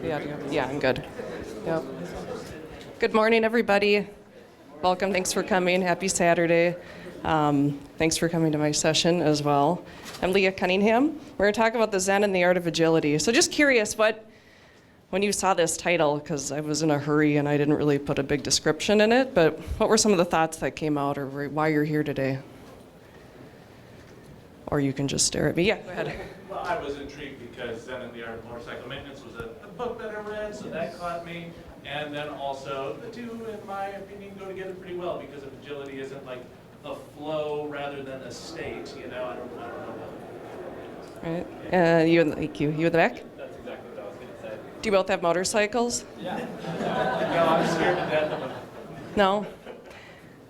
Yeah, I'm good. Yep. Good morning, everybody. Welcome. Thanks for coming. Happy Saturday. Thanks for coming to my session as well. I'm Leah Cunningham. We're going to talk about the Zen and the art of agility. So just curious, when you saw this title, because I was in a hurry and I didn't really put a big description in it, but what were some of the thoughts that came out, or why you're here today? Or you can just stare at me. Yeah, go ahead. Well, I was intrigued because Zen and the Art of Motorcycle Maintenance was a book that I read, so that caught me. And then also, the two, in my opinion, go together pretty well because if agility isn't like a flow rather than a state, I don't know. Right. You in the back? That's exactly what I was going to say. Do you both have motorcycles? Yeah. No, I'm scared to death of them. No?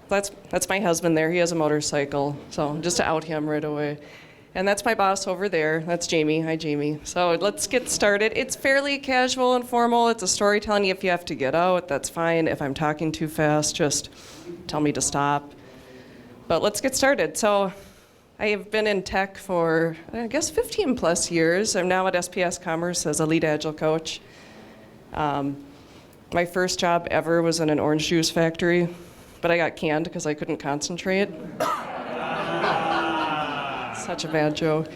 That's my husband there. He has a motorcycle, so just to out him right away. And that's my boss over there. That's Jamie. Hi, Jamie. So let's get started. It's fairly casual and formal. It's a story telling you if you have to get out, that's fine. If I'm talking too fast, just tell me to stop. But let's get started. So I have been in tech for, I guess, 15 plus years. I'm now at SPS Commerce as a lead agile coach. My first job ever was in an orange juice factory, but I got canned because I couldn't concentrate. Such a bad joke.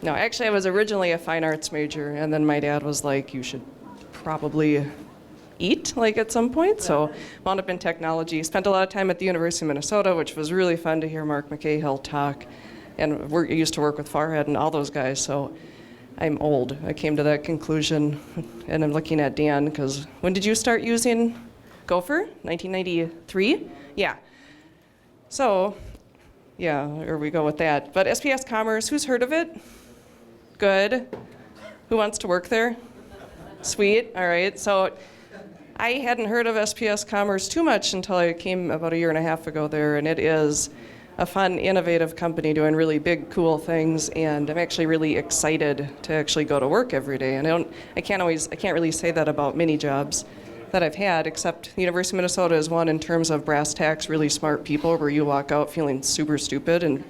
No, actually, I was originally a fine arts major, and then my dad was like, you should probably eat, at some point, so wound up in technology. Spent a lot of time at the University of Minnesota, which was really fun to hear Mark McCahill talk, and I used to work with Farhad and all those guys, so I'm old. I came to that conclusion, and I'm looking at Dan, because when did you start using Gopher? 1993? Yeah. So, yeah, there we go with that. But SPS Commerce, who's heard of it? Good. Who wants to work there? Sweet. All right. So I hadn't heard of SPS Commerce too much until I came about a year and a half ago there, and it is a fun, innovative company doing really big, cool things, and I'm actually really excited to actually go to work every day. And I can't really say that about many jobs that I've had, except the University of Minnesota is one in terms of brass tacks, really smart people where you walk out feeling super stupid, and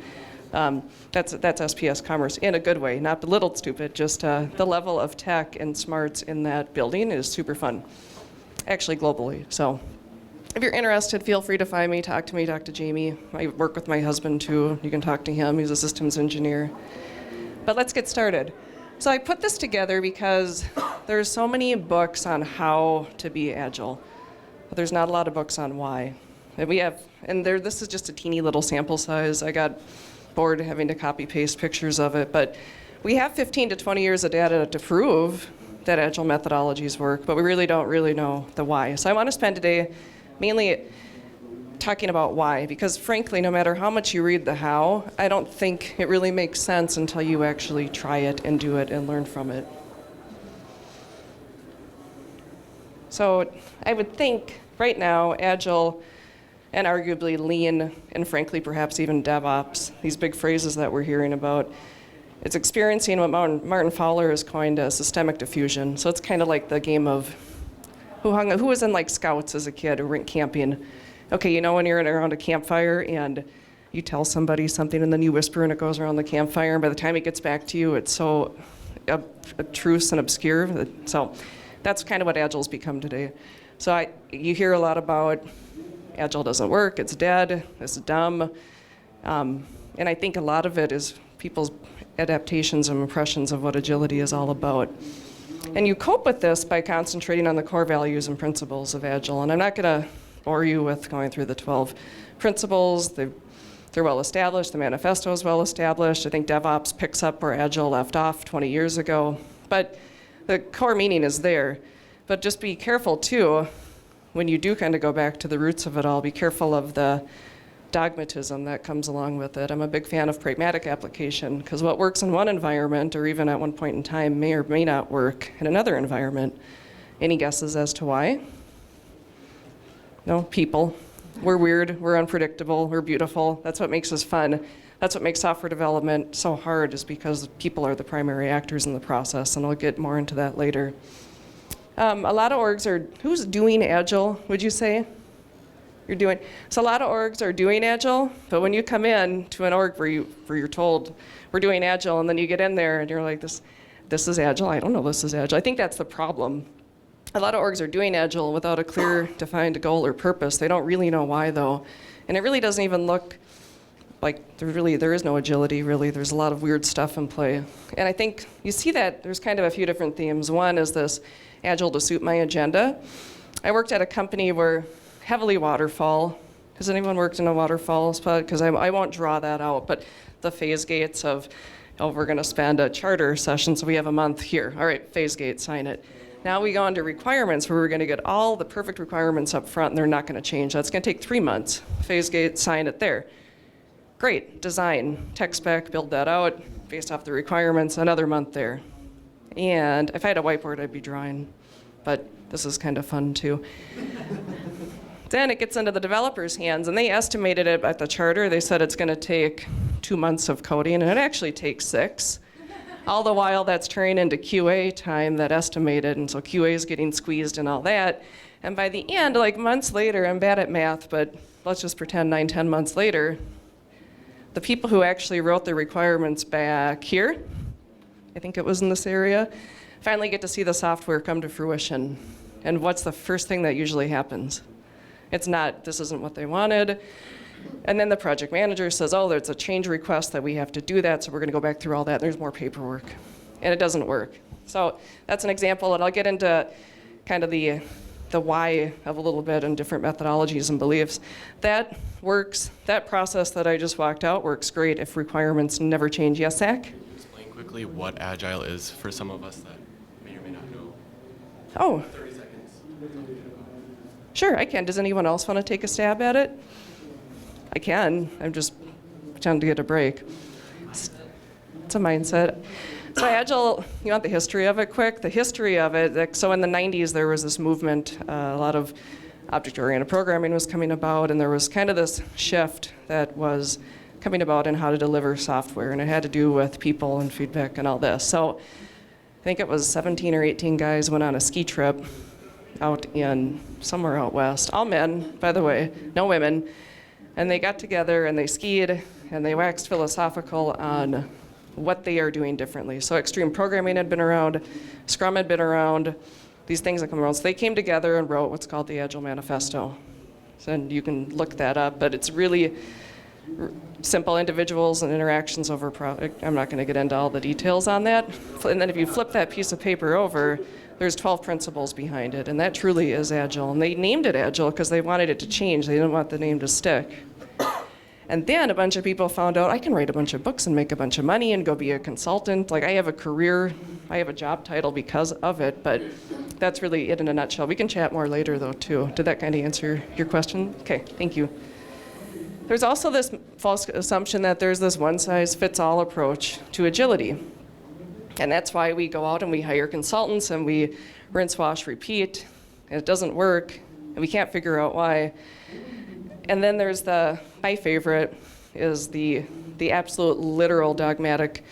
that's SPS Commerce in a good way, not belittled stupid, just the level of tech and smarts in that building is super fun, actually globally. So if you're interested, feel free to find me, talk to Jamie. I work with my husband too. You can talk to him, he's a systems engineer. But let's get started. So I put this together because there's so many books on how to be agile, but there's not a lot of books on why. And this is just a teeny little sample size. I got bored having to copy paste pictures of it, but we have 15 to 20 years of data to prove that agile methodologies work, but we really don't know the why. So I want to spend today mainly talking about why, because frankly, no matter how much you read the how, I don't think it really makes sense until you actually try it and do it and learn from it. So I would think right now, agile and arguably lean, and frankly, perhaps even DevOps, these big phrases that we're hearing about, it's experiencing what Martin Fowler has coined as systemic diffusion. So it's kind of like the game of who was in Scouts as a kid or went camping. Okay, when you're around a campfire and you tell somebody something and then you whisper and it goes around the campfire, and by the time it gets back to you, it's so abstruse and obscure. So that's kind of what Agile's become today. So you hear a lot about Agile doesn't work, it's dead, it's dumb. And I think a lot of it is people's adaptations and impressions of what agility is all about. And you cope with this by concentrating on the core values and principles of Agile. And I'm not going to bore you with going through the 12 principles. They're well established. The manifesto is well established. I think DevOps picks up where Agile left off 20 years ago. But the core meaning is there. But just be careful, too, when you do kind of go back to the roots of it all, be careful of the dogmatism that comes along with it. I'm a big fan of pragmatic application, because what works in one environment, or even at one point in time, may or may not work in another environment. Any guesses as to why? No, people. We're weird, we're unpredictable, we're beautiful. That's what makes us fun. That's what makes software development so hard, is because people are the primary actors in the process, and I'll get more into that later. A lot of orgs are, who's doing Agile, would you say? So a lot of orgs are doing Agile, but when you come in to an org where you're told, we're doing Agile, and then you get in there and you're like, this is Agile. I don't know this is Agile. I think that's the problem. A lot of orgs are doing Agile without a clear, defined goal or purpose. They don't really know why, though. And it really doesn't even look like there is no agility, really. There's a lot of weird stuff in play. And I think you see that there's kind of a few different themes. One is this Agile to suit my agenda. I worked at a company where heavily waterfall. Has anyone worked in a waterfall spot? Because I won't draw that out, but the phase gates of, oh, we're going to spend a charter session, so we have a month here. All right, phase gate, sign it. Now we go on to requirements, where we're going to get all the perfect requirements up front, and they're not going to change. That's going to take 3 months. Phase gate, sign it there. Great, design, tech spec, build that out based off the requirements, another month there. And if I had a whiteboard, I'd be drawing, but this is kind of fun too. Then it gets into the developers' hands, and they estimated it at the charter. They said it's going to take 2 months of coding, and it actually takes 6. All the while, that's turning into QA time, that estimated, and so QA is getting squeezed and all that. And by the end, like months later, I'm bad at math, but let's just pretend 9, 10 months later, the people who actually wrote the requirements back here, I think it was in this area, finally get to see the software come to fruition. And what's the first thing that usually happens? It's not, this isn't what they wanted. And then the project manager says, oh, there's a change request that we have to do that, so we're going to go back through all that. There's more paperwork. And it doesn't work. So that's an example, and I'll get into kind of the why of a little bit and different methodologies and beliefs. That works, that process that I just walked out works great if requirements never change. Yes, Zach? Explain quickly what Agile is for some of us that may or may not know. Oh. 30 seconds. Sure, I can. Does anyone else want to take a stab at it? I can. I'm just trying to get a break. It's a mindset. So Agile, you want the history of it quick? The history of it, like, so in the 90s there was this movement, a lot of object-oriented programming was coming about, and there was kind of this shift that was coming about in how to deliver software, and it had to do with people and feedback and all this. So I think it was 17 or 18 guys went on a ski trip out in somewhere out west. All men, by the way, no women. And they got together and they skied and they waxed philosophical on what they are doing differently. So extreme programming had been around, Scrum had been around, these things that come around. So they came together and wrote what's called the Agile Manifesto. So, and you can look that up, but it's really simple individuals and interactions over product. I'm not going to get into all the details on that. And then if you flip that piece of paper over, there's 12 principles behind it, and that truly is Agile. And they named it Agile because they wanted it to change. They didn't want the name to stick. And then a bunch of people found out I can write a bunch of books and make a bunch of money and go be a consultant. Like, I have a career, I have a job title because of it, but that's really it in a nutshell. We can chat more later, though, too. Did that kind of answer your question? Okay, thank you. There's also this false assumption that there's this one-size-fits-all approach to agility. And that's why we go out and we hire consultants and we rinse, wash, repeat, and it doesn't work, and we can't figure out why. And then there's my favorite is the absolute literal dogmatic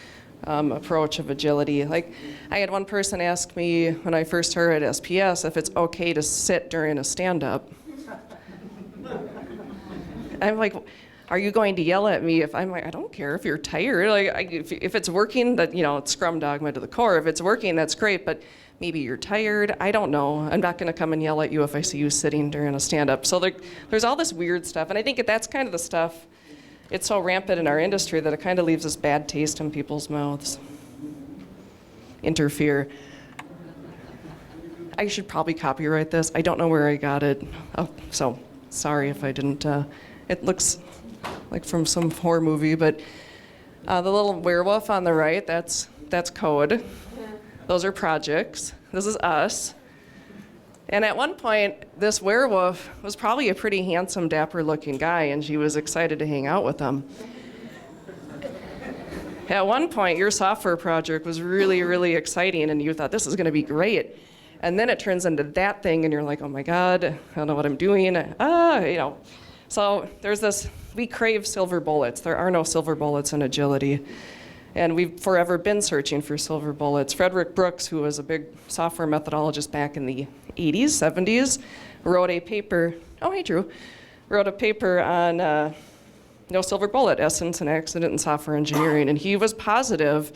approach of agility. Like, I had one person ask me when I first started at SPS if it's okay to sit during a stand-up. I'm like, are you going to yell at me if I'm like, I don't care if you're tired. Like, if it's working, that, you know, it's Scrum dogma to the core. If it's working, that's great, but maybe you're tired. I don't know. I'm not going to come and yell at you if I see you sitting during a stand-up. So there's all this weird stuff, and I think that's kind of the stuff. It's so rampant in our industry that it kind of leaves this bad taste in people's mouths. Interfere. I should probably copyright this. I don't know where I got it. Oh, so sorry if I didn't. It looks like from some horror movie, but the little werewolf on the right, that's code. Those are projects. This is us. And at one point, this werewolf was probably a pretty handsome, dapper-looking guy, and she was excited to hang out with him. At one point, your software project was really, really exciting, and you thought, this is going to be great. And then it turns into that thing, and you're like, oh my God, I don't know what I'm doing. You know. So there's this, we crave silver bullets. There are no silver bullets in agility. And we've forever been searching for silver bullets. Frederick Brooks, who was a big software methodologist back in the 80s, 70s, wrote a paper, oh, hey, Drew, wrote a paper on no silver bullet, essence and accident in software engineering. And he was positive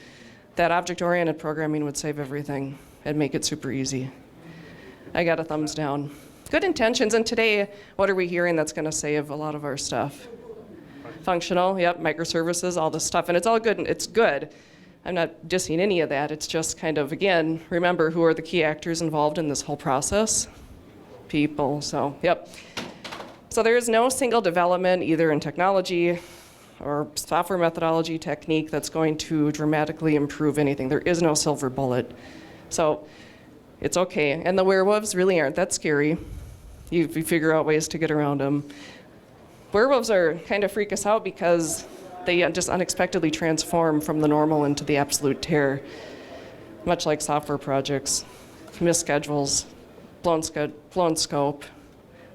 that object-oriented programming would save everything and make it super easy. I got a thumbs down. Good intentions, and today, what are we hearing that's going to save a lot of our stuff? Functional, yep, microservices, all this stuff, and it's all good, and it's good. I'm not dissing any of that. It's just kind of, again, remember who are the key actors involved in this whole process? People, so, yep. So there is no single development, either in technology or software methodology technique, that's going to dramatically improve anything. There is no silver bullet. So it's okay. And the werewolves really aren't that scary. You figure out ways to get around them. Werewolves are kind of freak us out because they just unexpectedly transform from the normal into the absolute terror, much like software projects, missed schedules, blown scope.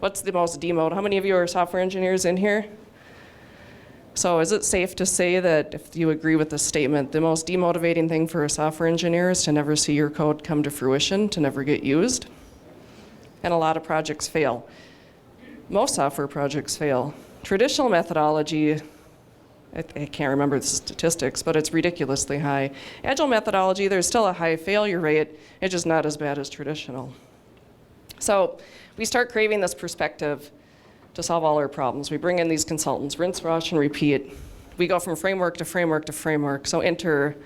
What's the most demote? How many of you are software engineers in here? So is it safe to say that, if you agree with this statement, the most demotivating thing for a software engineer is to never see your code come to fruition, to never get used? And a lot of projects fail. Most software projects fail. Traditional methodology, I can't remember the statistics, but it's ridiculously high. Agile methodology, there's still a high failure rate. It's just not as bad as traditional. So we start craving this perspective to solve all our problems. We bring in these consultants, rinse, wash, and repeat. We go from framework to framework to framework. So enter,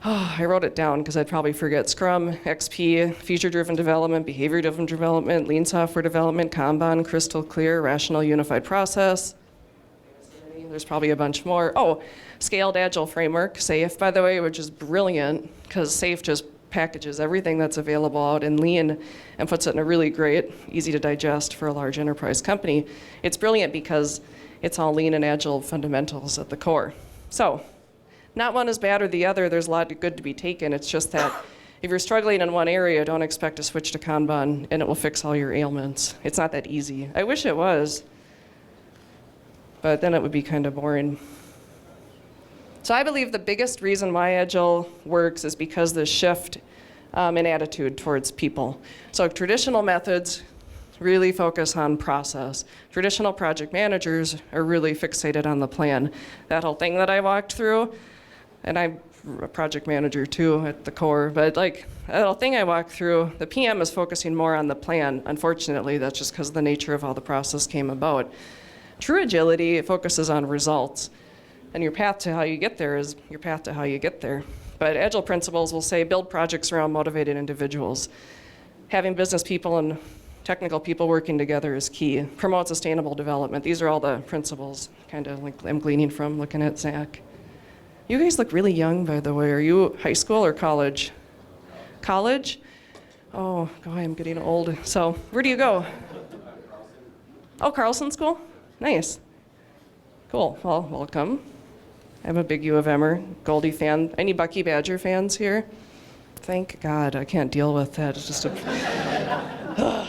I wrote it down because I'd probably forget, Scrum, XP, feature-driven development, behavior-driven development, lean software development, Kanban, crystal clear, rational unified process. There's probably a bunch more. Oh, scaled agile framework, SAFe, by the way, which is brilliant because SAFe just packages everything that's available out in lean and puts it in a really great, easy to digest for a large enterprise company. It's brilliant because it's all lean and agile fundamentals at the core. So, not one is bad or the other. There's a lot of good to be taken. It's just that if you're struggling in one area, don't expect to switch to Kanban and it will fix all your ailments. It's not that easy. I wish it was, but then it would be kind of boring. So I believe the biggest reason why Agile works is because the shift in attitude towards people. So traditional methods really focus on process. Traditional project managers are really fixated on the plan. That whole thing that I walked through, and I'm a project manager too at the core, but like that whole thing I walked through, the PM is focusing more on the plan. Unfortunately, that's just because the nature of how the process came about. True agility, it focuses on results. And your path to how you get there is your path to how you get there. But Agile principles will say build projects around motivated individuals. Having business people and technical people working together is key. Promote sustainable development. These are all the principles kind of like I'm gleaning from looking at Zach. You guys look really young, by the way. Are you high school or college? College? Oh, God, I'm getting old. So where do you go? Oh, Carlson School? Nice. Cool. Well, welcome. I'm a big U of M'er, Goldie fan. Any Bucky Badger fans here? Thank God, I can't deal with that. It's just a...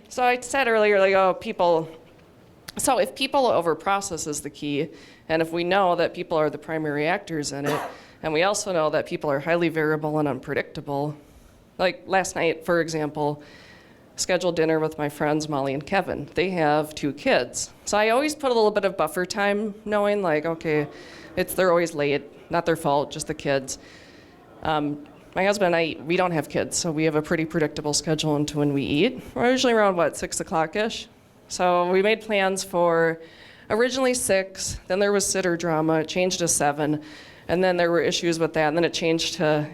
So I said earlier, like, oh, people. So if people over process is the key, and if we know that people are the primary actors in it, and we also know that people are highly variable and unpredictable, like last night, for example, scheduled dinner with my friends Molly and Kevin. They have 2 kids. So I always put a little bit of buffer time, knowing like, okay, they're always late, not their fault, just the kids. My husband and I, we don't have kids, so we have a pretty predictable schedule into when we eat. We're usually around, 6 o'clock-ish? So we made plans for originally 6, then there was sitter drama, it changed to 7, and then there were issues with that, and then it changed to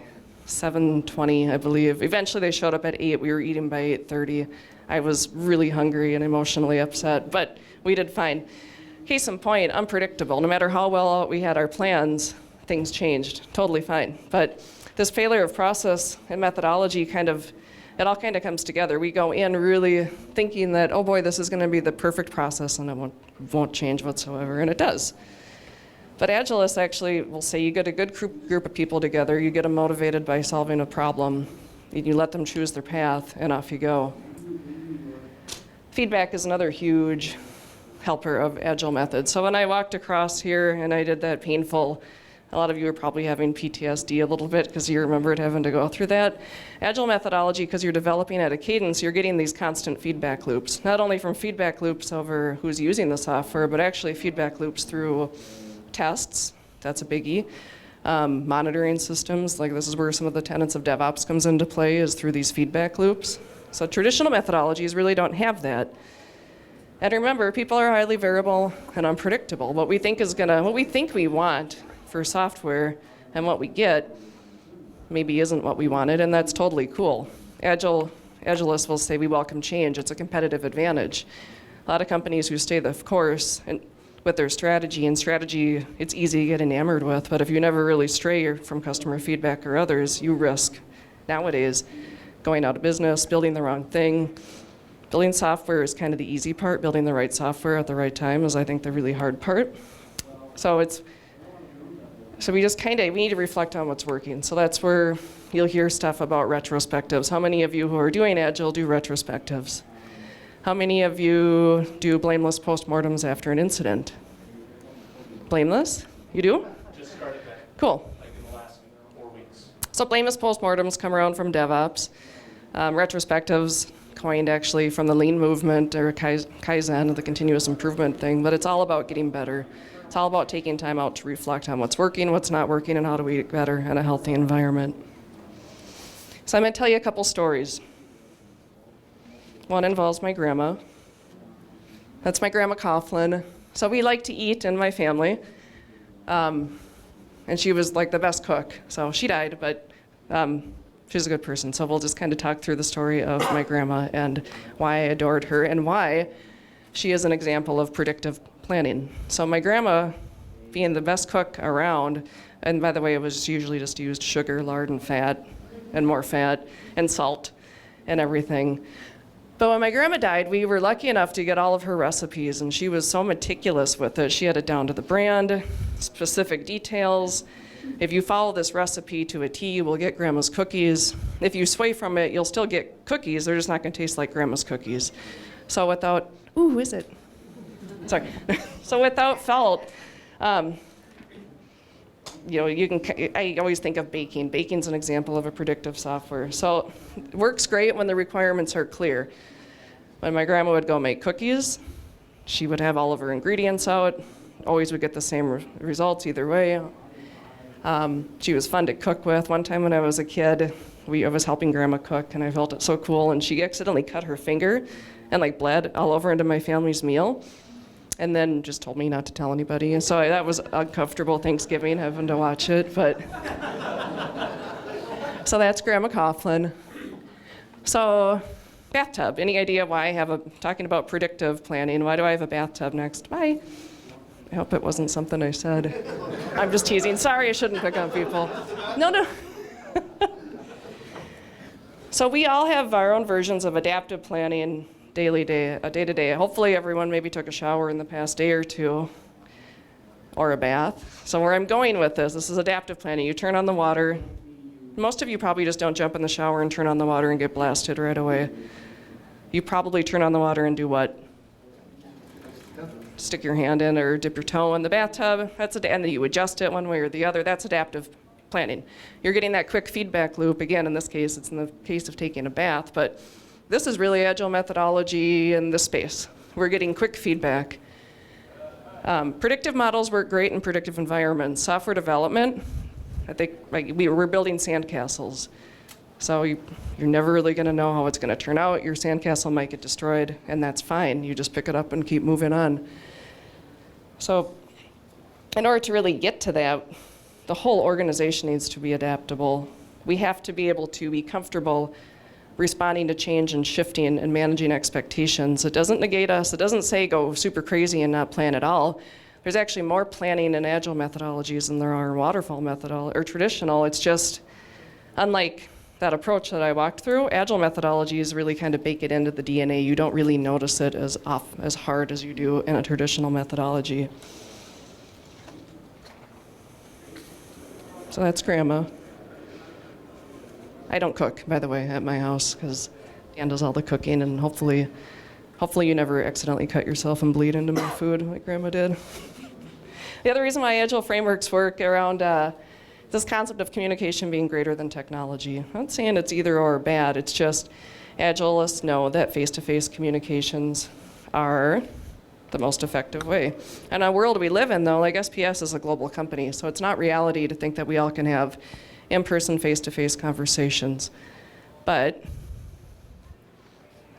7:20, I believe. Eventually they showed up at 8. We were eating by 8:30. I was really hungry and emotionally upset, but we did fine. Case in point, unpredictable. No matter how well we had our plans, things changed. Totally fine. But this failure of process and methodology it all kind of comes together. We go in really thinking that, oh boy, this is going to be the perfect process and it won't change whatsoever, and it does. But Agilists actually will say you get a good group of people together, you get them motivated by solving a problem, and you let them choose their path, and off you go. Feedback is another huge helper of Agile methods. So when I walked across here and I did that painful, a lot of you are probably having PTSD a little bit because you remembered having to go through that. Agile methodology, because you're developing at a cadence, you're getting these constant feedback loops. Not only from feedback loops over who's using the software, but actually feedback loops through tests. That's a biggie. monitoring systems. Like this is where some of the tenets of DevOps comes into play, is through these feedback loops. So traditional methodologies really don't have that. And remember, people are highly variable and unpredictable. What we think we want for software and what we get maybe isn't what we wanted, and that's totally cool. Agilists will say we welcome change. It's a competitive advantage. A lot of companies who stay the course and with their strategy, and strategy it's easy to get enamored with, but if you never really stray from customer feedback or others, you risk nowadays going out of business, building the wrong thing. Building software is kind of the easy part. Building the right software at the right time is, I think, the really hard part. So we just we need to reflect on what's working. So that's where you'll hear stuff about retrospectives. How many of you who are doing Agile do retrospectives? How many of you do blameless postmortems after an incident? Blameless? You do? Just started that, Cool. like in the last 4 weeks. So blameless postmortems come around from DevOps. Retrospectives coined actually from the lean movement or Kaizen, the continuous improvement thing, but it's all about getting better. It's all about taking time out to reflect on what's working, what's not working, and how do we get better in a healthy environment. So I'm going to tell you a couple stories. One involves my grandma. That's my grandma Calhoun. So we like to eat in my family. And she was like the best cook. So she died, but she's a good person. So we'll just kind of talk through the story of my grandma and why I adored her and why she is an example of predictive planning. So my grandma, being the best cook around, and by the way, it was usually just used sugar, lard, and fat, and more fat, and salt, and everything. But when my grandma died, we were lucky enough to get all of her recipes, and she was so meticulous with it. She had it down to the brand, specific details. If you follow this recipe to a T, you will get grandma's cookies. If you sway from it, you'll still get cookies. They're just not going to taste like grandma's cookies. So without, ooh, who is it? Sorry. So without fault, I always think of baking. Baking's an example of a predictive software. So it works great when the requirements are clear. When my grandma would go make cookies, she would have all of her ingredients out. Always would get the same results either way. She was fun to cook with. One time when I was a kid, I was helping grandma cook, and I felt it so cool, and she accidentally cut her finger and bled all over into my family's meal, and then just told me not to tell anybody. And so that was uncomfortable Thanksgiving, having to watch it, but. So that's Grandma Calhoun. So bathtub, any idea why I have talking about predictive planning, why do I have a bathtub next? Bye. I hope it wasn't something I said. I'm just teasing. Sorry, I shouldn't pick on people. No. So we all have our own versions of adaptive planning, day-to-day. Hopefully everyone maybe took a shower in the past day or two, or a bath. So where I'm going with this is adaptive planning. You turn on the water. Most of you probably just don't jump in the shower and turn on the water and get blasted right away. You probably turn on the water and do what? Stick your hand in or dip your toe in the bathtub. And then you adjust it one way or the other. That's adaptive planning. You're getting that quick feedback loop. Again, in this case, it's in the case of taking a bath, but this is really agile methodology in this space. We're getting quick feedback. Predictive models work great in predictive environments. Software development, I think we're building sandcastles. So you're never really going to know how it's going to turn out. Your sandcastle might get destroyed, and that's fine. You just pick it up and keep moving on. So in order to really get to that, the whole organization needs to be adaptable. We have to be able to be comfortable responding to change and shifting and managing expectations. It doesn't negate us. It doesn't say go super crazy and not plan at all. There's actually more planning in agile methodologies than there are in waterfall methodology or traditional. It's just unlike that approach that I walked through, agile methodologies really kind of bake it into the DNA. You don't really notice it as hard as you do in a traditional methodology. So that's Grandma. I don't cook, by the way, at my house, because Dan does all the cooking, and hopefully you never accidentally cut yourself and bleed into my food like Grandma did. The other reason why agile frameworks work around this concept of communication being greater than technology. I'm not saying it's either or bad, it's just agilists know that face-to-face communications are the most effective way. And our world we live in, though, like SPS is a global company, so it's not reality to think that we all can have in-person, face-to-face conversations. But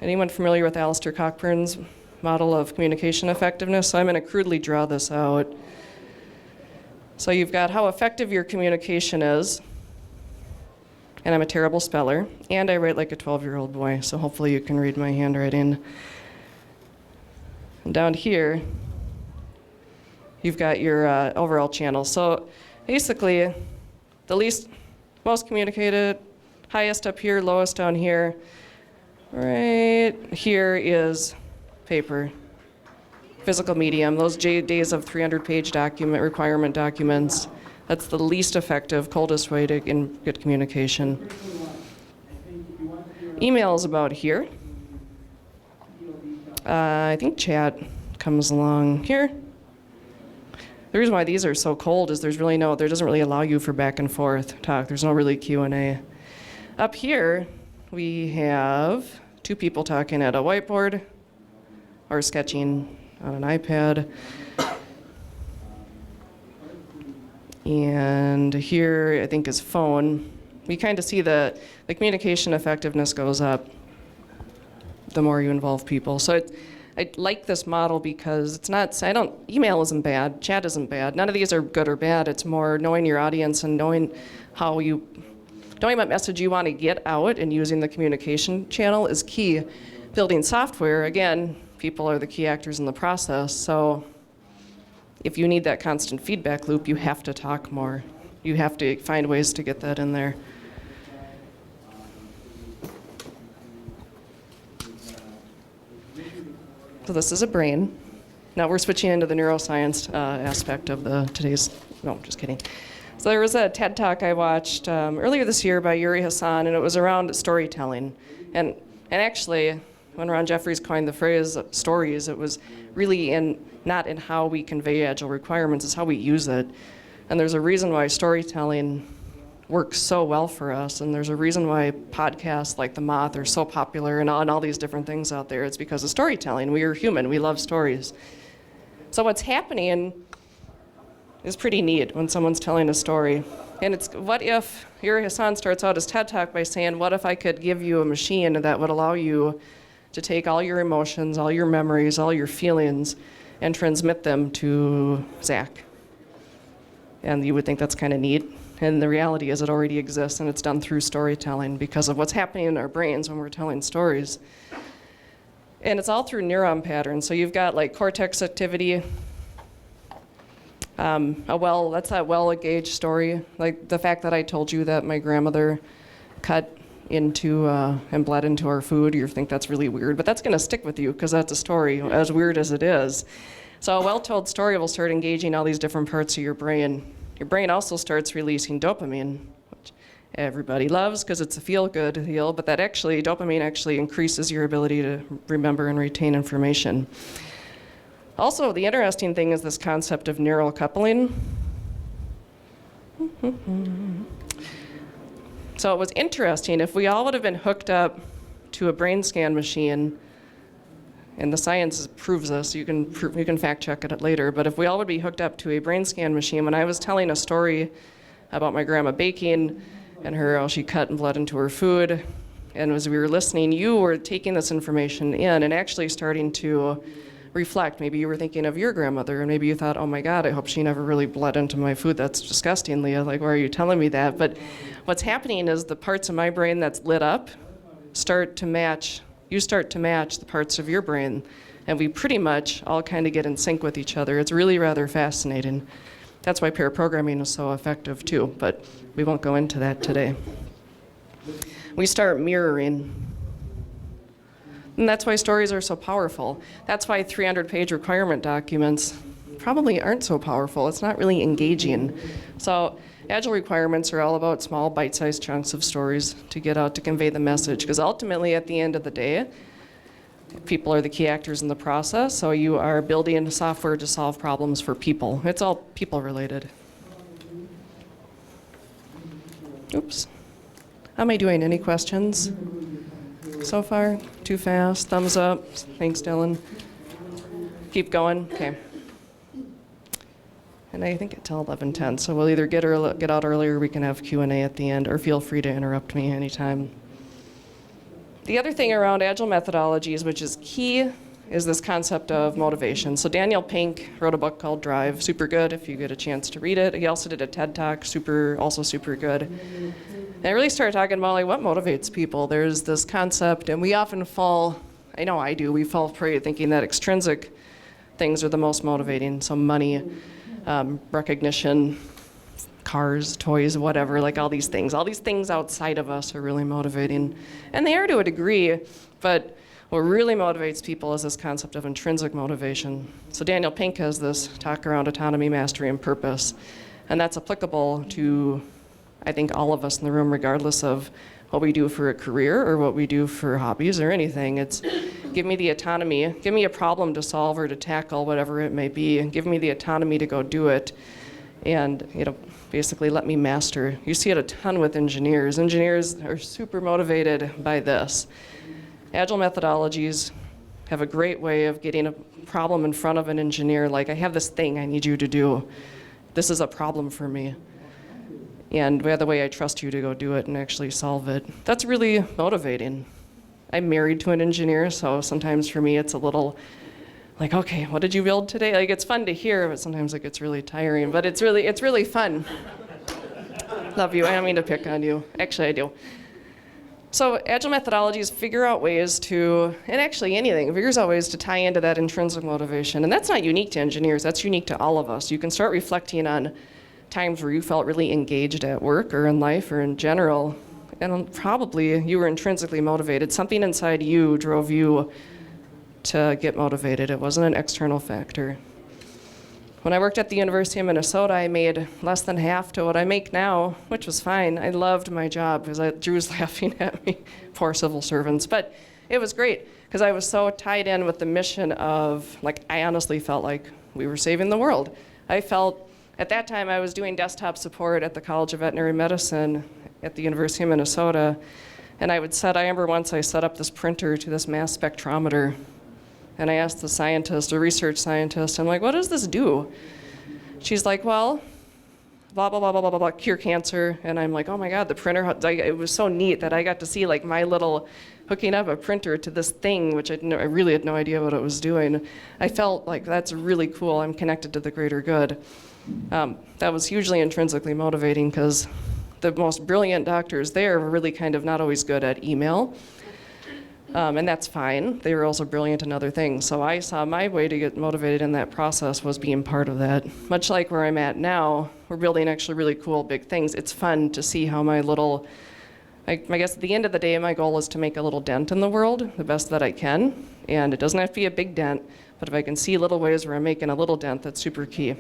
anyone familiar with Alistair Cockburn's model of communication effectiveness? So I'm going to crudely draw this out. So you've got how effective your communication is, and I'm a terrible speller, and I write like a 12-year-old boy, so hopefully you can read my handwriting. And down here, you've got your overall channel. So basically, the most communicated, highest up here, lowest down here. Right here is paper, physical medium. Those days of 300-page requirement documents, that's the least effective, coldest way to get communication. Email is about here. I think chat comes along here. The reason why these are so cold is there doesn't really allow you for back and forth talk. There's no really Q&A. Up here, we have two people talking at a whiteboard or sketching on an iPad. And here, I think, is phone. We kind of see the communication effectiveness goes up the more you involve people. So I like this model because it's not, email isn't bad, chat isn't bad. None of these are good or bad. It's more knowing your audience and knowing what message you want to get out, and using the communication channel is key. Building software, again, people are the key actors in the process. So if you need that constant feedback loop, you have to talk more. You have to find ways to get that in there. So this is a brain. Now we're switching into the neuroscience aspect of no, just kidding. So there was a TED Talk I watched earlier this year by Yuri Hassan, and it was around storytelling. And actually, when Ron Jeffries coined the phrase stories, it was really not in how we convey agile requirements, it's how we use it. And there's a reason why storytelling works so well for us, and there's a reason why podcasts like The Moth are so popular and all these different things out there. It's because of storytelling. We are human, we love stories. So what's happening is pretty neat when someone's telling a story. And it's, what if, Yuri Hassan starts out his TED Talk by saying, what if I could give you a machine that would allow you to take all your emotions, all your memories, all your feelings, and transmit them to Zach? And you would think that's kind of neat. And the reality is it already exists, and it's done through storytelling because of what's happening in our brains when we're telling stories. And it's all through neuron patterns. So you've got like cortex activity, that's that well-gauged story. Like the fact that I told you that my grandmother cut into and bled into our food, you think that's really weird, but that's gonna stick with you because that's a story, as weird as it is. So a well-told story will start engaging all these different parts of your brain. Your brain also starts releasing dopamine, which everybody loves because it's a feel-good deal, but dopamine actually increases your ability to remember and retain information. Also, the interesting thing is this concept of neural coupling. So it was interesting, if we all would have been hooked up to a brain scan machine, and the science proves this, you can fact check it later, but if we all would be hooked up to a brain scan machine, when I was telling a story about my grandma baking and how she cut and bled into her food, and as we were listening, you were taking this information in and actually starting to reflect. Maybe you were thinking of your grandmother, and maybe you thought, oh my God, I hope she never really bled into my food. That's disgusting, Leah. Like, why are you telling me that? But what's happening is the parts of my brain that's lit up start to match the parts of your brain, and we pretty much all kind of get in sync with each other. It's really rather fascinating. That's why pair programming is so effective too, but we won't go into that today. We start mirroring. And that's why stories are so powerful. That's why 300-page requirement documents probably aren't so powerful. It's not really engaging. So agile requirements are all about small bite-sized chunks of stories to get out to convey the message, because ultimately at the end of the day, people are the key actors in the process, so you are building software to solve problems for people. It's all people related. Oops. How am I doing? Any questions so far? Too fast? Thumbs up? Thanks, Dylan. Keep going? Okay. And I think until 11:10, so we'll either get out earlier, or we can have Q&A at the end, or feel free to interrupt me anytime. The other thing around agile methodologies, which is key, is this concept of motivation. So Daniel Pink wrote a book called Drive, super good if you get a chance to read it. He also did a TED Talk, also super good. And I really started talking about like what motivates people. There's this concept, and we often fall, I know I do, we fall prey to thinking that extrinsic things are the most motivating. So money, recognition, cars, toys, whatever, like all these things outside of us are really motivating. And they are to a degree, but what really motivates people is this concept of intrinsic motivation. So Daniel Pink has this talk around autonomy, mastery, and purpose. And that's applicable to, I think, all of us in the room, regardless of what we do for a career or what we do for hobbies or anything. It's give me the autonomy, give me a problem to solve or to tackle, whatever it may be, and give me the autonomy to go do it. And basically let me master. You see it a ton with engineers. Engineers are super motivated by this. Agile methodologies have a great way of getting a problem in front of an engineer, like I have this thing I need you to do. This is a problem for me. And by the way, I trust you to go do it and actually solve it. That's really motivating. I'm married to an engineer, so sometimes for me it's a little like, okay, what did you build today? Like it's fun to hear, but sometimes it gets really tiring, but it's really fun. Love you, I don't mean to pick on you. Actually, I do. So agile methodologies figure out ways to, and actually anything, figures out ways to tie into that intrinsic motivation. And that's not unique to engineers, that's unique to all of us. You can start reflecting on times where you felt really engaged at work or in life or in general, and probably you were intrinsically motivated. Something inside you drove you to get motivated. It wasn't an external factor. When I worked at the University of Minnesota, I made less than half to what I make now, which was fine. I loved my job because Drew was laughing at me, poor civil servants. But it was great because I was so tied in with the mission of, like, I honestly felt like we were saving the world. I felt, at that time, I was doing desktop support at the College of Veterinary Medicine at the University of Minnesota. And I remember once I set up this printer to this mass spectrometer. And I asked the scientist, a research scientist, I'm like, what does this do? She's like, well, blah, blah, blah, blah, blah, blah, cure cancer. And I'm like, oh my God, the printer, it was so neat that I got to see like my little hooking up a printer to this thing, which I really had no idea what it was doing. I felt like that's really cool. I'm connected to the greater good. That was hugely intrinsically motivating because the most brilliant doctors there were really kind of not always good at email. And that's fine. They were also brilliant in other things. So I saw my way to get motivated in that process was being part of that. Much like where I'm at now, we're building actually really cool big things. It's fun to see how my little, I guess at the end of the day, my goal is to make a little dent in the world, the best that I can. And it doesn't have to be a big dent, but if I can see little ways where I'm making a little dent, that's super key.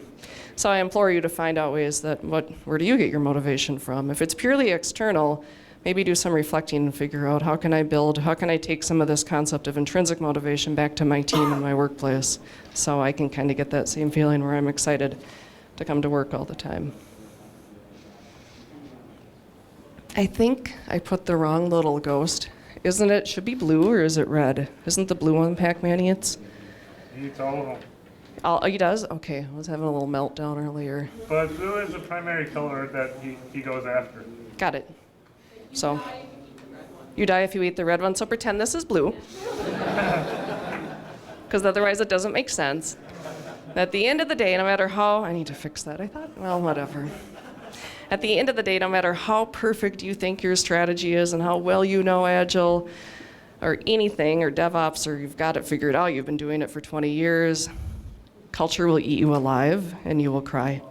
So I implore you to find out ways that, where do you get your motivation from? If it's purely external, maybe do some reflecting and figure out how can I take some of this concept of intrinsic motivation back to my team and my workplace so I can kind of get that same feeling where I'm excited to come to work all the time. I think I put the wrong little ghost. Isn't it, should be blue or is it red? Isn't the blue one Pac-Man eats? He eats all of them. Oh, he does? Okay, I was having a little meltdown earlier. But blue is the primary color that he goes after. Got it. So, you die if you eat the red one, so pretend this is blue. Because otherwise it doesn't make sense. At the end of the day, no matter how, I need to fix that, I thought, well, whatever. At the end of the day, no matter how perfect you think your strategy is and how well you know Agile or anything, or DevOps, or you've got it figured out, you've been doing it for 20 years, culture will eat you alive and you will cry.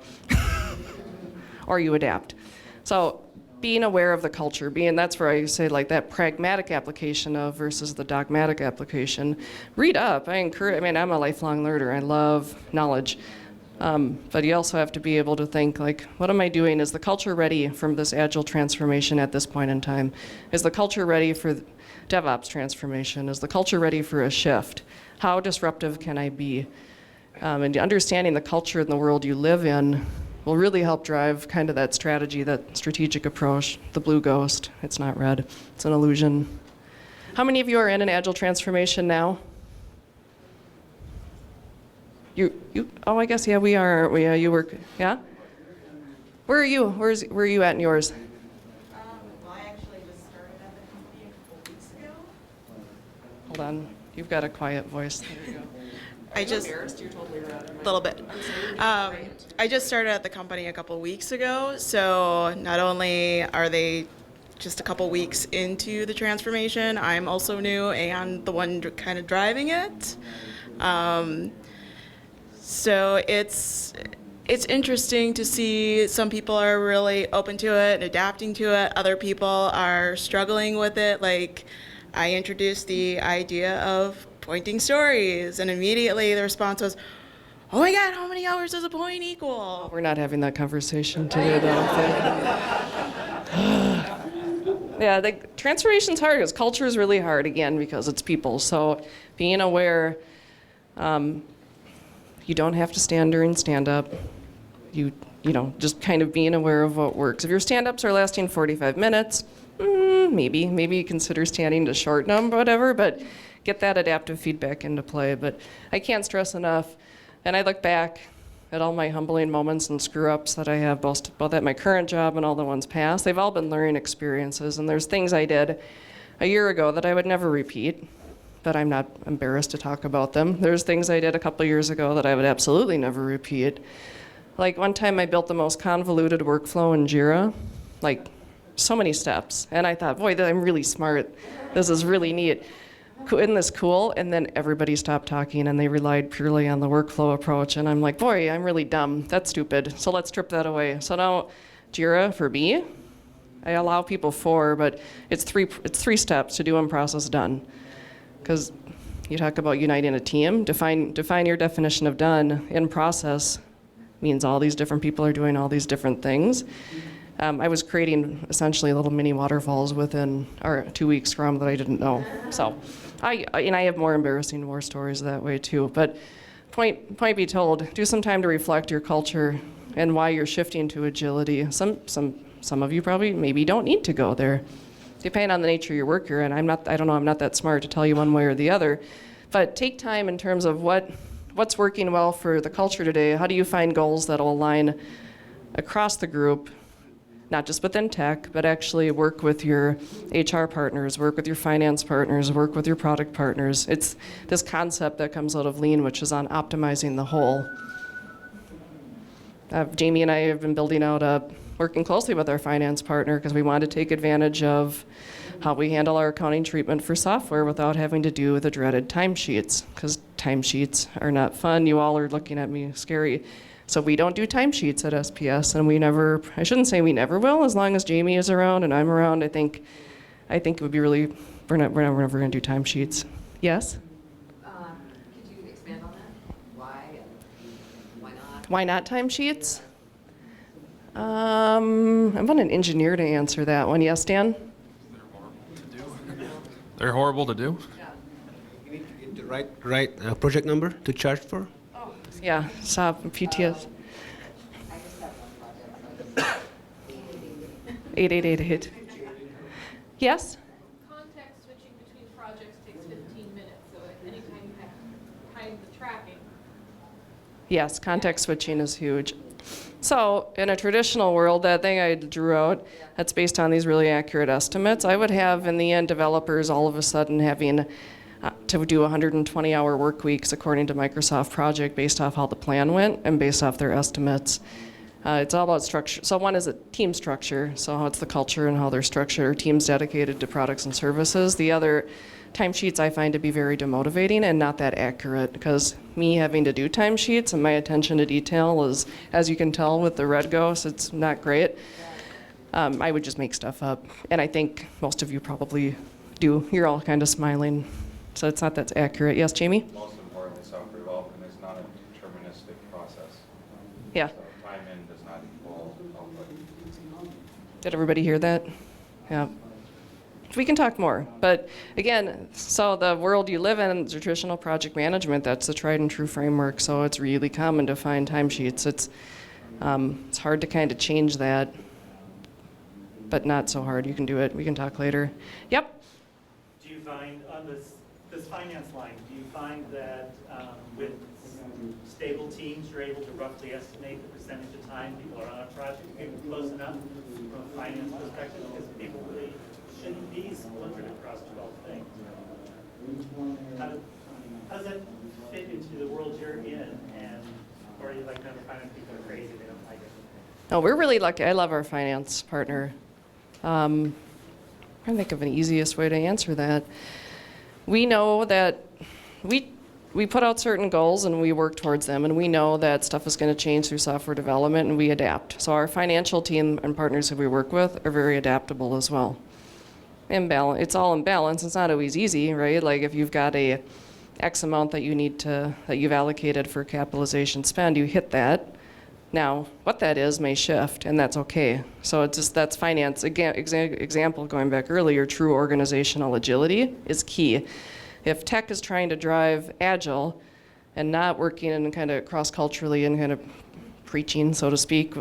Or you adapt. So, being aware of the culture, that's where I say like that pragmatic application of versus the dogmatic application. Read up, I'm a lifelong learner, I love knowledge. But you also have to be able to think like, what am I doing? Is the culture ready for this Agile transformation at this point in time? Is the culture ready for DevOps transformation? Is the culture ready for a shift? How disruptive can I be? And understanding the culture in the world you live in will really help drive kind of that strategy, that strategic approach, the blue ghost. It's not red, it's an illusion. How many of you are in an Agile transformation now? Oh, I guess, yeah, we are, aren't we? Yeah, you work, yeah? Where are you? Where are you at in yours? Well, I actually just started at the company a couple weeks ago. Hold on. You've got a quiet voice. There you go. I just Embarrassed? You're totally right. a little bit. I just started at the company a couple weeks ago, so not only are they just a couple weeks into the transformation, I'm also new and the one kind of driving it. So it's interesting to see some people are really open to it and adapting to it. Other people are struggling with it. Like, I introduced the idea of pointing stories, and immediately the response was, "Oh my God, how many hours does a point equal?" We're not having that conversation today, though. Yeah, the transformation's hard because culture is really hard, again, because it's people. So being aware, you don't have to stand during stand-up. You know, just kind of being aware of what works. If your stand-ups are lasting 45 minutes, maybe consider standing to shorten them, whatever, but get that adaptive feedback into play. But I can't stress enough, and I look back at all my humbling moments and screw-ups that I have, both at my current job and all the ones past. They've all been learning experiences, and there's things I did a year ago that I would never repeat, but I'm not embarrassed to talk about them. There's things I did a couple years ago that I would absolutely never repeat. Like one time I built the most convoluted workflow in Jira, like so many steps, and I thought, boy, I'm really smart. This is really neat. Isn't this cool? And then everybody stopped talking and they relied purely on the workflow approach. And I'm like, boy, I'm really dumb. That's stupid. So let's strip that away. So now Jira for me, I allow people 4, but it's three steps to do in process done. Because you talk about uniting a team, define your definition of done in process means all these different people are doing all these different things. I was creating essentially little mini waterfalls within our 2-week scrum that I didn't know. So I have more embarrassing war stories that way too. But point be told, do some time to reflect your culture and why you're shifting to agility. Some of you probably maybe don't need to go there, depending on the nature of your work you're in. I'm not that smart to tell you one way or the other. But take time in terms of what's working well for the culture today. How do you find goals that will align across the group? Not just within tech, but actually work with your HR partners, work with your finance partners, work with your product partners. It's this concept that comes out of Lean, which is on optimizing the whole. Jamie and I have been building out working closely with our finance partner because we want to take advantage of how we handle our accounting treatment for software without having to do the dreaded timesheets, because timesheets are not fun. You all are looking at me scary. So we don't do timesheets at SPS, and I shouldn't say we never will, as long as Jamie is around and I'm around. I think it would be really, we're never going to do timesheets. Yes? Could you expand on that? Why? Why not? Why not timesheets? I want an engineer to answer that one. Yes, Dan? They're horrible to do. You need to get the right project number to charge for. Yeah, SOP, PTS. I just have one project, so 8888. Yes? Context switching between projects takes 15 minutes, so anytime you have time the tracking. Yes, context switching is huge. So in a traditional world, that thing I drew out, that's based on these really accurate estimates, I would have in the end developers all of a sudden having to do 120-hour work weeks according to Microsoft Project based off how the plan went and based off their estimates. It's all about structure. So one is a team structure, so how it's the culture and how they're structured, teams dedicated to products and services. The other, timesheets I find to be very demotivating and not that accurate, because me having to do timesheets and my attention to detail is, as you can tell with the red ghost, it's not great. I would just make stuff up, and I think most of you probably do. You're all kind of smiling, so it's not that accurate. Yes, Jamie? Most importantly, software development is not a deterministic process. Yeah. So time in does not equal output. Did everybody hear that? Yeah. We can talk more, but again, so the world you live in, the traditional project management, that's the tried and true framework, so it's really common to find timesheets. It's hard to kind of change that, but not so hard. You can do it. We can talk later. Yep. Do you find on this this finance line, do you find that with stable teams, you're able to roughly estimate the percentage of time people are on a project, maybe close enough from a finance perspective, because people really shouldn't be splintered across 12 things? How does that fit into the world you're in, and or are you like never finding people are crazy, they don't like it? No, we're really lucky. I love our finance partner. I'm trying to think of an easiest way to answer that. We know that we put out certain goals and we work towards them, and we know that stuff is going to change through software development, and we adapt. So our financial team and partners that we work with are very adaptable as well. It's all in balance. It's not always easy, right? Like if you've got a X amount that you've allocated for capitalization spend, you hit that. Now, what that is may shift, and that's okay. So that's finance. Again, example going back earlier, true organizational agility is key. If tech is trying to drive agile and not working in kind of cross-culturally and kind of preaching, so to speak,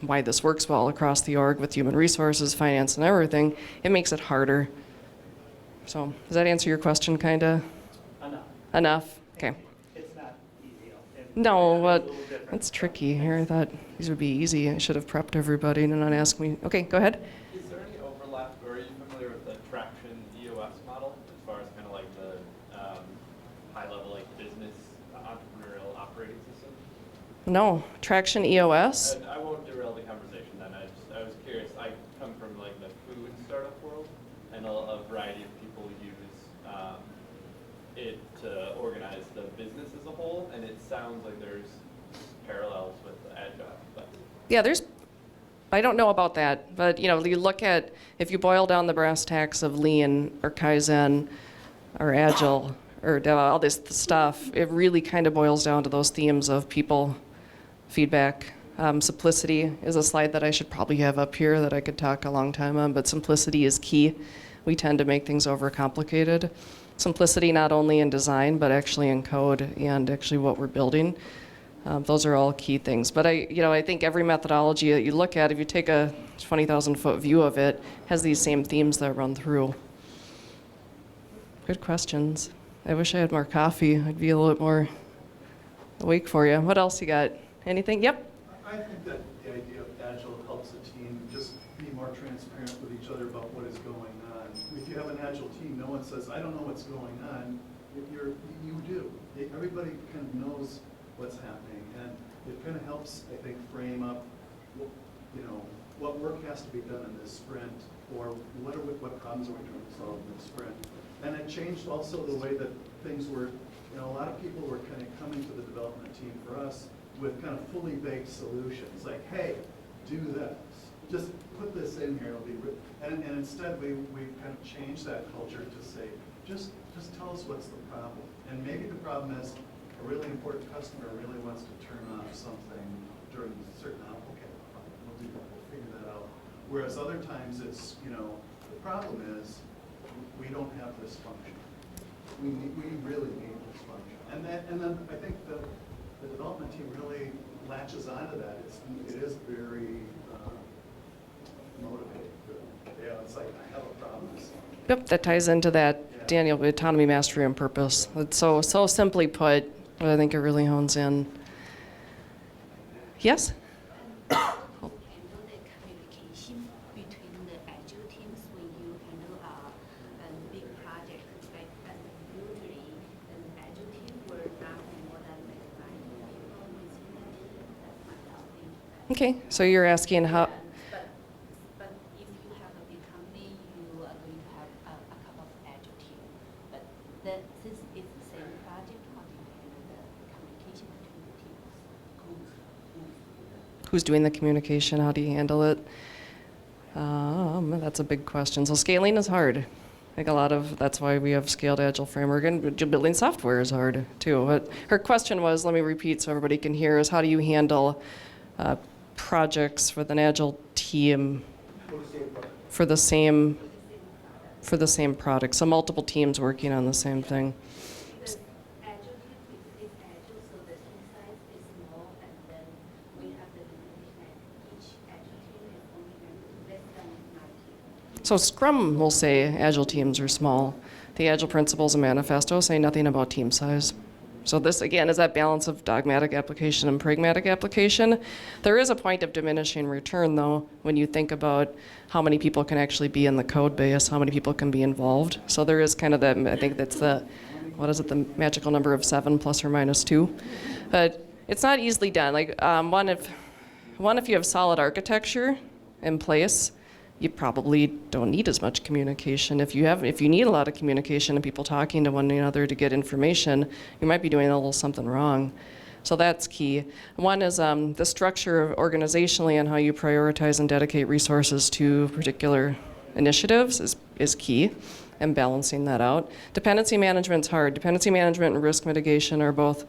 why this works well across the org with human resources, finance, and everything, it makes it harder. So does that answer your question, kind of? Enough? Okay. It's not easy. No, but that's tricky here. I thought these would be easy. I should have prepped everybody and not asked me. Okay, go ahead. Is there any overlap, or are you familiar with the traction EOS model as far as kind of like the high-level like business entrepreneurial operating system? No, Traction EOS. I won't derail the conversation then. I was curious. I come from like the food startup world, and a variety of people use it to organize the business as a whole, and it sounds like there's parallels with Agile. But Yeah, I don't know about that, but you look at, if you boil down the brass tacks of Lean or Kaizen or Agile or all this stuff, it really kind of boils down to those themes of people, feedback. Simplicity is a slide that I should probably have up here that I could talk a long time on, but simplicity is key. We tend to make things overcomplicated. Simplicity not only in design, but actually in code and actually what we're building. Those are all key things. But I think every methodology that you look at, if you take a 20,000-foot view of it, has these same themes that run through. Good questions. I wish I had more coffee. I'd be a little bit more awake for you. What else you got? Anything? Yep. I think that the idea of Agile helps a team just be more transparent with each other about what is going on. If you have an Agile team, no one says, I don't know what's going on. You do. Everybody kind of knows what's happening, and it kind of helps, I think, frame up, what work has to be done in this sprint, or what problems are we trying to solve in this sprint. And it changed also the way that things were, a lot of people were kind of coming to the development team for us with kind of fully baked solutions, like, hey, do this. Just put this in here, it'll be, and instead we've kind of changed that culture to say, just tell us what's the problem. And maybe the problem is a really important customer really wants to turn off something during a certain hour. Okay, fine, we'll do that, we'll figure that out. Whereas other times it's, the problem is we don't have this function. We really need this function. And then I think the development team really latches onto that. It is very motivating. Yeah, it's like, I have a problem. Yep, that ties into that, Daniel, autonomy, mastery, and purpose. It's so simply put, but I think it really hones in. Yes? Handle the communication between the Agile teams when you handle a big project, like usually an Agile team will not more than like 9 people within the team. That's my thing. Okay, so you're asking how. But if you have a big company, you are going to have a couple of Agile teams. But since it's the same project, how do you handle the communication between the teams? Who's doing the communication? How do you handle it? That's a big question. So scaling is hard. I think that's why we have scaled Agile framework, and building software is hard too. But her question was, let me repeat so everybody can hear, is how do you handle projects with an Agile team for the same product? So multiple teams working on the same thing. Because Agile team is Agile, so the team size is small, and then we have the limitation that each Agile team is only less than 9 people. So Scrum will say Agile teams are small. The Agile Principles and Manifesto say nothing about team size. So this, again, is that balance of dogmatic application and pragmatic application. There is a point of diminishing return, though, when you think about how many people can actually be in the code base, how many people can be involved. So there is kind of that, I think that's the, what is it, the magical number of 7 plus or minus 2. But it's not easily done. Like one, if you have solid architecture in place, you probably don't need as much communication. If you need a lot of communication and people talking to one another to get information, you might be doing a little something wrong. So that's key. One is the structure organizationally and how you prioritize and dedicate resources to particular initiatives is key, and balancing that out. Dependency management's hard. Dependency management and risk mitigation are both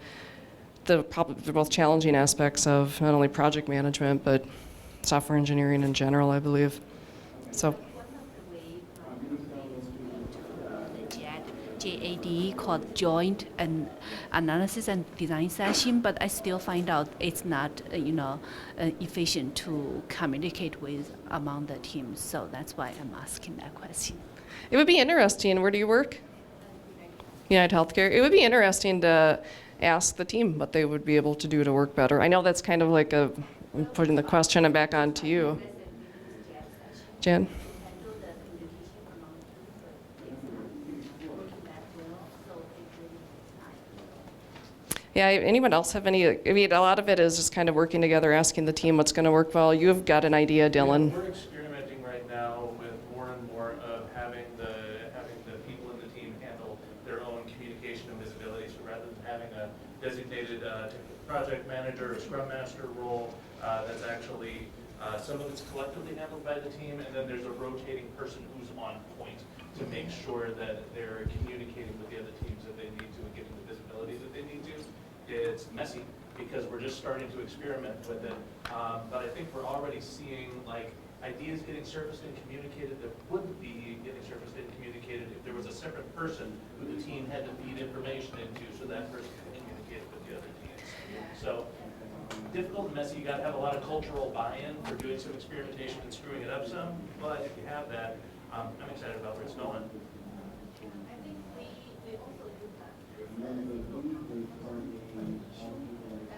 they're both challenging aspects of not only project management, but software engineering in general, I believe. So. JAD called Joint and Analysis and Design Session, but I still find out it's not, efficient to communicate with among the teams. So that's why I'm asking that question. It would be interesting. Where do you work? United Healthcare. It would be interesting to ask the team what they would be able to do to work better. I know that's kind of like I'm putting the question back on to you. Jan? Yeah, anyone else have any, I mean, a lot of it is just kind of working together, asking the team what's going to work well. You've got an idea, Dylan. We're experimenting right now with more and more of having the people in the team handle their own communication and visibility. So rather than having a designated project manager or scrum master role, that's actually some of it's collectively handled by the team, and then there's a rotating person who's on point to make sure that they're communicating with the other teams that they need to and getting the visibility that they need to. It's messy because we're just starting to experiment with it, but I think we're already seeing like ideas getting surfaced and communicated that wouldn't be getting surfaced and communicated if there was a separate person who the team had to feed information into, so that person could communicate with the other teams. So difficult and messy. You got to have a lot of cultural buy-in for doing some experimentation and screwing it up some. But if you have that, I'm excited about where it's going. I think we also do that.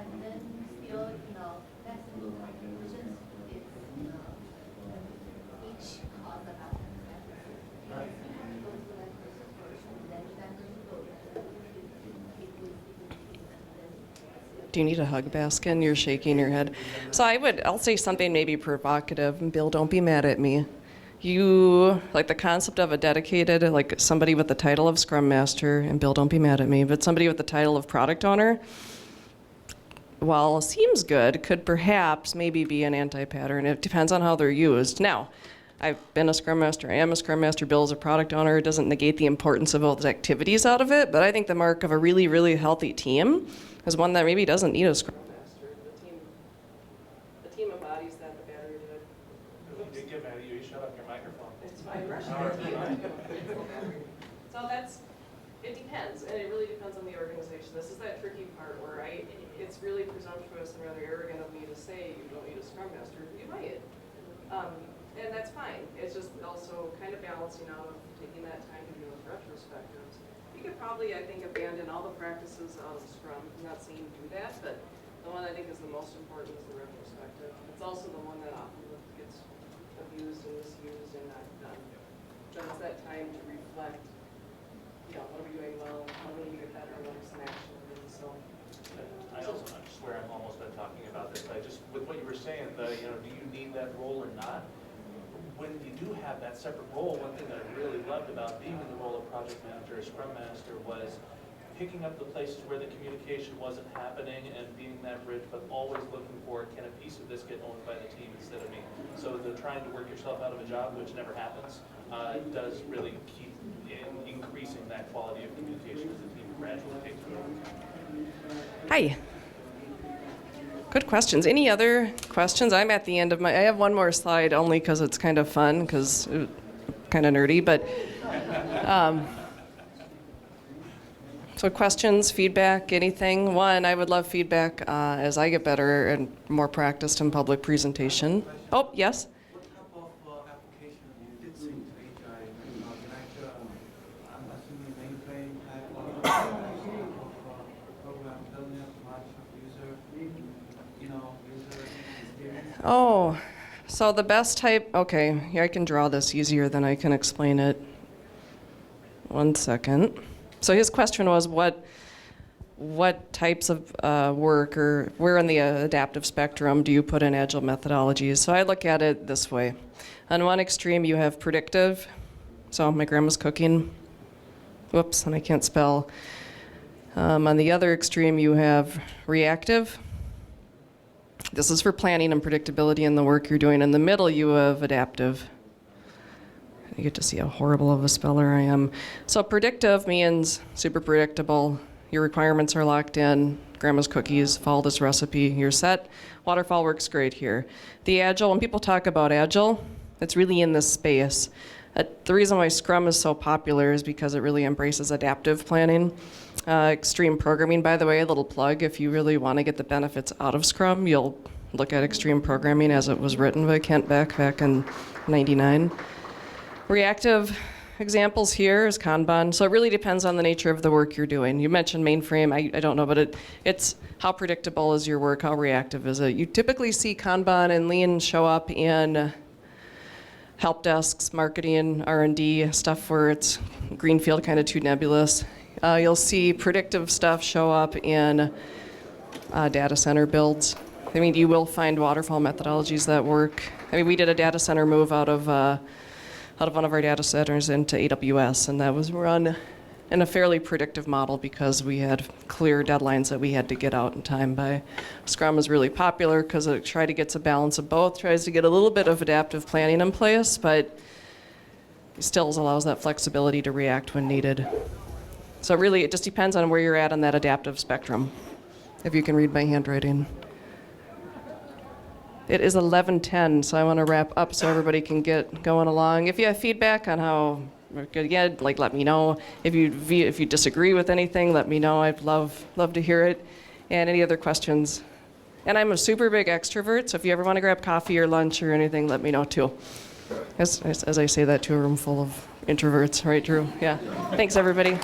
And then still, that's the conclusions is each cause about themselves. Go to that person first, and then that person goes. Do you need a hug, Baskin? You're shaking your head. So I'll say something maybe provocative. And Bill, don't be mad at me. You, like the concept of a dedicated, like somebody with the title of Scrum Master, and Bill, don't be mad at me, but somebody with the title of Product Owner, while seems good, could perhaps maybe be an anti-pattern. It depends on how they're used. Now, I've been a Scrum Master, I am a Scrum Master, Bill is a Product Owner. It doesn't negate the importance of all the activities out of it, but I think the mark of a really, really healthy team is one that maybe doesn't need a Scrum Master. The team embodies that, the battery did. If you did get mad at you, you shut off your microphone. It's fine. So it depends, and it really depends on the organization. This is that tricky part where it's really presumptuous and rather arrogant of me to say you don't need a Scrum Master. You might. And that's fine. It's just also kind of balancing out of taking that time to do those retrospectives. You could probably, I think, abandon all the practices of Scrum. I'm not saying do that, but the one I think is the most important is the retrospective. It's also the one that often gets abused and misused and not done. So it's that time to reflect, what are we doing well, how do we get better, what are some action items, so. I swear I'm almost done talking about this. With what you were saying, do you need that role or not? When you do have that separate role, one thing that I really loved about being in the role of project manager or scrum master was picking up the places where the communication wasn't happening and being that bridge, but always looking for, can a piece of this get owned by the team instead of me? So the trying to work yourself out of a job, which never happens, does really keep increasing that quality of communication as the team gradually takes it over. Hi. Good questions. Any other questions? I'm at the end of I have one more slide only because it's kind of fun, because kind of nerdy, but so questions, feedback, anything? One, I would love feedback as I get better and more practiced in public presentation. Oh, yes? What type of application you did see to HI? I'm assuming Oh, so the best type, okay, here I can draw this easier than I can explain it. 1 second. So his question was what types of work or where in the adaptive spectrum do you put in agile methodologies? So I look at it this way. On one extreme you have predictive. So my grandma's cooking. Whoops, and I can't spell. On the other extreme you have reactive. This is for planning and predictability in the work you're doing. In the middle you have adaptive. You get to see how horrible of a speller I am. So predictive means super predictable. Your requirements are locked in. Grandma's cookies, follow this recipe, you're set. Waterfall works great here. The agile, when people talk about agile, it's really in this space. The reason why Scrum is so popular is because it really embraces adaptive planning. Extreme programming, by the way, a little plug, if you really want to get the benefits out of Scrum, you'll look at extreme programming as it was written by Kent Beck back in '99. Reactive examples here is Kanban. So it really depends on the nature of the work you're doing. You mentioned mainframe, I don't know, but it's how predictable is your work, how reactive is it? You typically see Kanban and Lean show up in help desks, marketing, R&D, stuff where it's greenfield, kind of too nebulous. You'll see predictive stuff show up in data center builds. I mean, you will find waterfall methodologies that work. I mean, we did a data center move out of one of our data centers into AWS, and that was run in a fairly predictive model because we had clear deadlines that we had to get out in time by. Scrum is really popular because it tries to get a balance of both, tries to get a little bit of adaptive planning in place, but it still allows that flexibility to react when needed. So really, it just depends on where you're at on that adaptive spectrum, if you can read my handwriting. It is 11:10, so I want to wrap up so everybody can get going along. If you have feedback on how we're good again, like let me know. If you disagree with anything, let me know. I'd love to hear it. And any other questions? And I'm a super big extrovert, so if you ever want to grab coffee or lunch or anything, let me know too. As I say that to a room full of introverts, right, Drew? Yeah. Thanks, everybody.